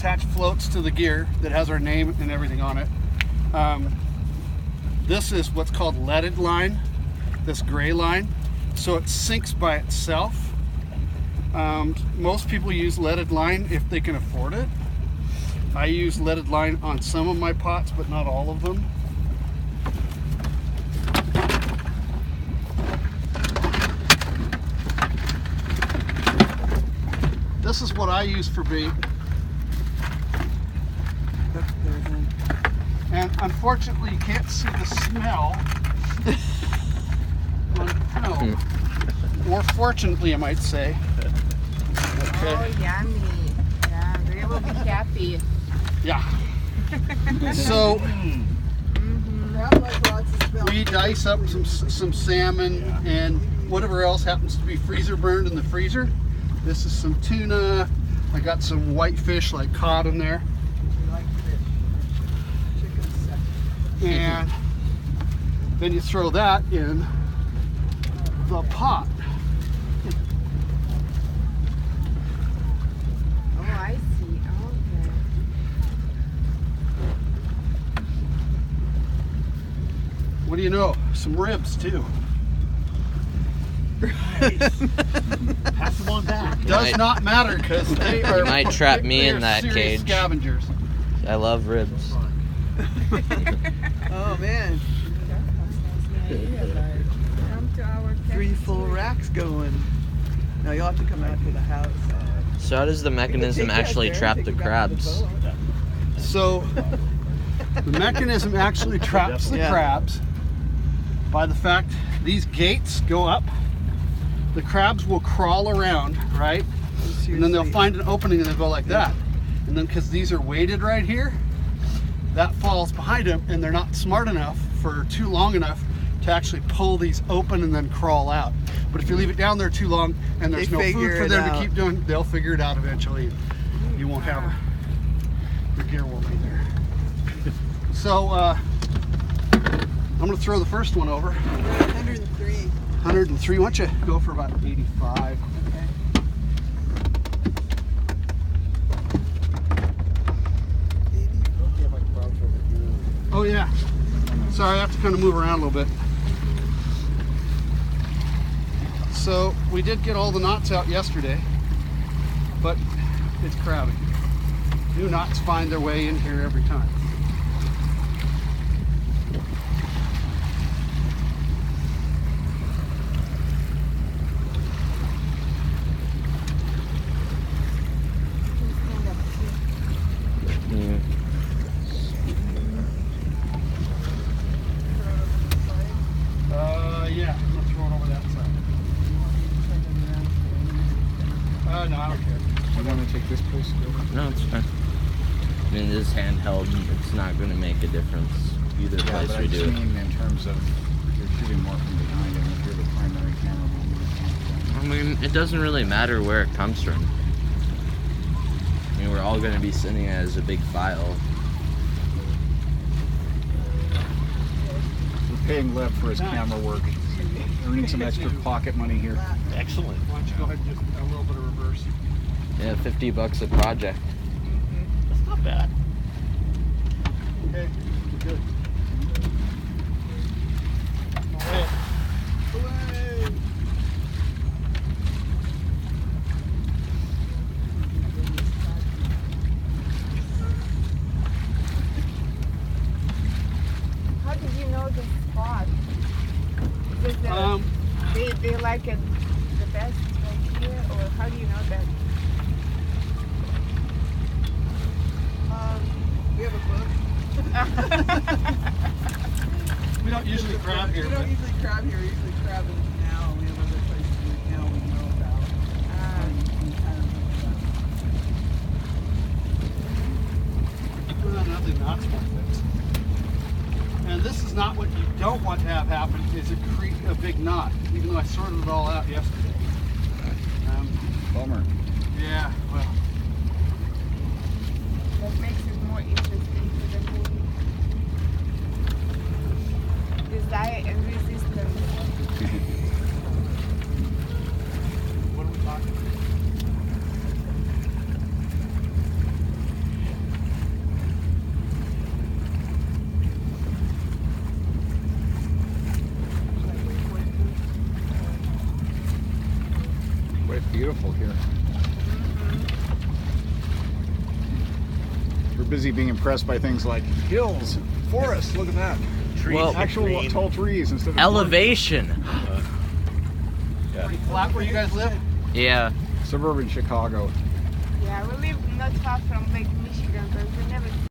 attach floats to the gear that has our name and everything on it. This is what's called leaded line, this gray line, so it sinks by itself. Most people use leaded line if they can afford it. I use leaded line on some of my pots, but not all of them. This is what I use for bait. And unfortunately, you can't see the smell on film. Or fortunately, I might say. Okay. Oh, yummy. Yeah, they will be happy. Yeah. So we dice up some salmon and whatever else happens to be freezer burned in the freezer. This is some tuna. I got some whitefish like cod in there. And then you throw that in the pot. Oh, I see. Okay. What do you know? Some ribs too. Pass them on back. Does not matter because they are. You might trap me they in are that serious cage. Scavengers. I love ribs. Oh man, Come to our 3 full racks going. Now you'll have to come out to the house. So how does the mechanism actually trap the crabs? So the mechanism actually traps the Yeah. crabs by the fact these gates go up. The crabs will crawl around, right? And then they'll find an opening and they'll go like that. And then because these are weighted right here, that falls behind them and they're not smart enough for too long enough to actually pull these open and then crawl out. But if you leave it down there too long and there's They no food figure for it them to out. keep doing, they'll figure it out eventually. You won't have your gear won't be there. So I'm gonna throw the first one over. 103. 103. Why don't you go for about 85? Oh yeah. Sorry, I have to kind of move around a little bit. So we did get all the knots out yesterday, but it's crowded. New knots find their way in here every time. Mm. Yeah, I'm gonna throw it over that side. No, I don't care. You want to take this place? No, it's fine. I mean, this handheld, it's not going to make a difference either Yeah, place but I we just do it. mean in terms of you're shooting more from behind and if you're the primary cameraman. I mean, it doesn't really matter where it comes from. I mean, we're all going to be sending it as a big file. We're paying Lev for his camera work, earning some extra pocket money here. Excellent. Why don't you go ahead and just a little bit of reverse. Yeah, $50 a project. That's not bad. Okay, good. Away. Away. How did you know the spot? Is it they like it the best right here, or how do you know that? We have a book. We don't usually crab here, We but don't usually crab here. We usually crab in the canal. We have other places in the canal we know about. And kind of nothing knots will fix. And this is not what you don't want to have happen, is a big knot, even though I sorted it all out yesterday. Bummer. Yeah, well. That makes it more interesting to the movie. Desire and resistance. What are we talking It's beautiful here. We're busy being impressed by things like hills, forests. Look at that. Trees Well, are Actual green. tall trees instead of Elevation. Pretty flat where you guys live? Yeah. suburban Chicago. Yeah, we live not far from Lake Michigan, but we never